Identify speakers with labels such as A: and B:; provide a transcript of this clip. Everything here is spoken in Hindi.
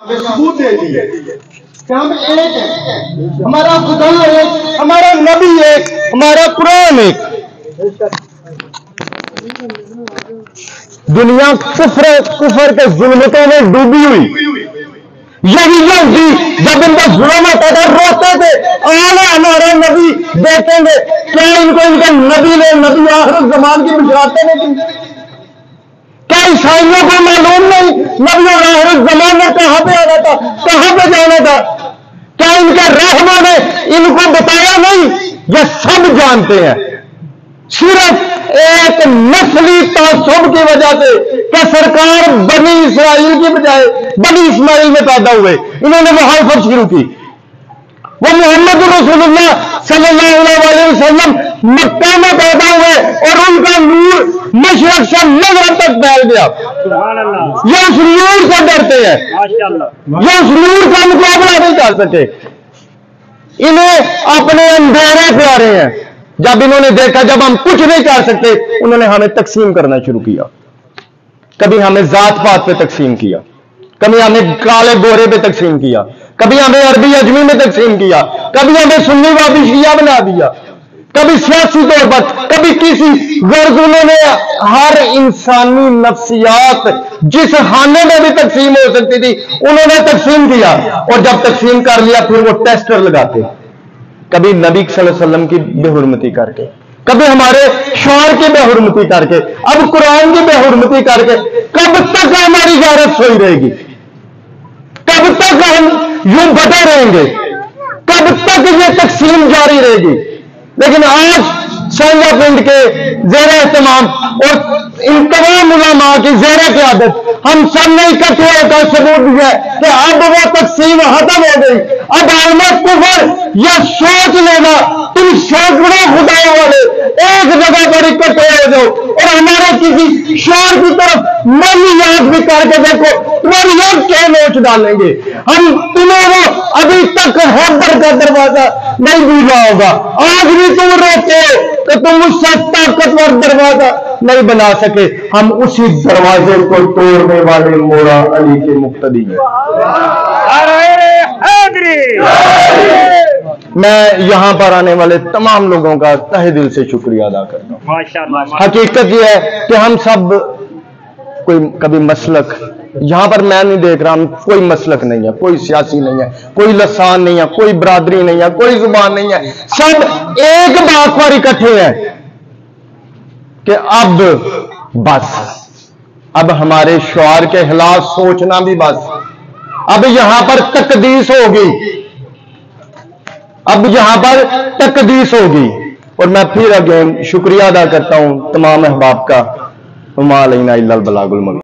A: सबूत दे दिए कि हम एक हैं, हमारा खुदा एक, हमारा नबी एक, हमारा कुरान एक। दुनिया कुफर के जुल्मतों में डूबी हुई, यही यहूदी जब इनका जुल्म होता था रोते थे, आने हमारा नबी देखेंगे। क्या इनको इनके नबी ने नबी आखिर ज़मान की बिशरातें नहीं दी? क्या ईसाइयों को मालूम नहीं नबी आखिर ज़मान में कहां पे आना था, कहां पे जाना था? क्या इनके रहमा ने इनको बताया नहीं? ये सब जानते हैं, सिर्फ एक नस्ली तासुब की वजह से कि सरकार बनी इसराइल की बजाय बनी इस्माइल में पैदा हुए, इन्होंने मुखालफत शुरू की। वो मोहम्मद रसूलुल्लाह सल्लल्लाहु अलैहि वसल्लम मक्का में पैदा हुए और उनका नूर मशरक से मगरब तक फैल गया। ये उस नूर से डरते हैं, ये उस नूर का मुकाबला नहीं कर सके, इन्हें अपने अंधेरे प्यारे हैं। जब इन्होंने देखा जब हम कुछ नहीं कर सकते, उन्होंने हमें तकसीम करना शुरू किया। कभी हमें जात पात पे तकसीम किया, कभी हमें काले गोरे पे तकसीम किया, कभी हमें अरबी अजमी में तकसीम किया, कभी हमें सुन्नी वादी शिया बना दिया, कभी सियासी तौर पर, कभी किसी गर्ज। उन्होंने हर इंसानी नफ्सियात जिस खाने में भी तकसीम हो सकती थी उन्होंने तकसीम किया, और जब तकसीम कर लिया फिर वो टेस्टर लगाते, कभी नबी सल्लल्लाहु अलैहि वसल्लम की बेहुरमती करके, कभी हमारे शौहर की बेहुरमती करके, अब कुरान की बेहुरमती करके। कब तक हमारी गैरत सोई रहेगी? कब तक हम यूं बटे रहेंगे? कब तक ये तकसीम जारी रहेगी? लेकिन आज शांजा पिंड के ज़ेरे एहतमाम और इन तमाम उलमा की ज़ेरे क़यादत हम सब ने इकट्ठे होकर सबूत दिया कि अब वो तकसीम खत्म हो गई। अब आलम कुफर या सोच लेना, तुम सैकड़ों खुदाओं वाले एक जगह पर इकट्ठे हो जाओ और हमारे किसी शोर की तरफ मनी याद भी करके देखो, तुम्हारी याद क्या नोच डालेंगे हम। तुम्हें वो अभी तक हैबर का दरवाजा नहीं भूला होगा, आज भी तुम रोते हो तो तुम उससे ताकतवर दरवाजा नहीं बना सके। हम उसी दरवाजे को तोड़ने वाले मोरा अली के मुक्तदी हैं। मैं यहां पर आने वाले तमाम लोगों का तहे दिल से शुक्रिया अदा करता हूं। हकीकत यह है कि हम सब कोई कभी मसलक, यहां पर मैं नहीं देख रहा, हम कोई मसलक नहीं है, कोई सियासी नहीं है, कोई लसान नहीं है, कोई बरादरी नहीं है, कोई जुबान नहीं है, सब एक बात पर इकट्ठे हैं कि अब हमारे शौहर के खिलाफ सोचना भी बस। अब यहां पर तकदीस होगी, अब यहां पर तकदीस होगी। और मैं फिर अगेन शुक्रिया अदा करता हूं तमाम अहबाब का। वमा अलैना इल्लल बलागुल मुबीन।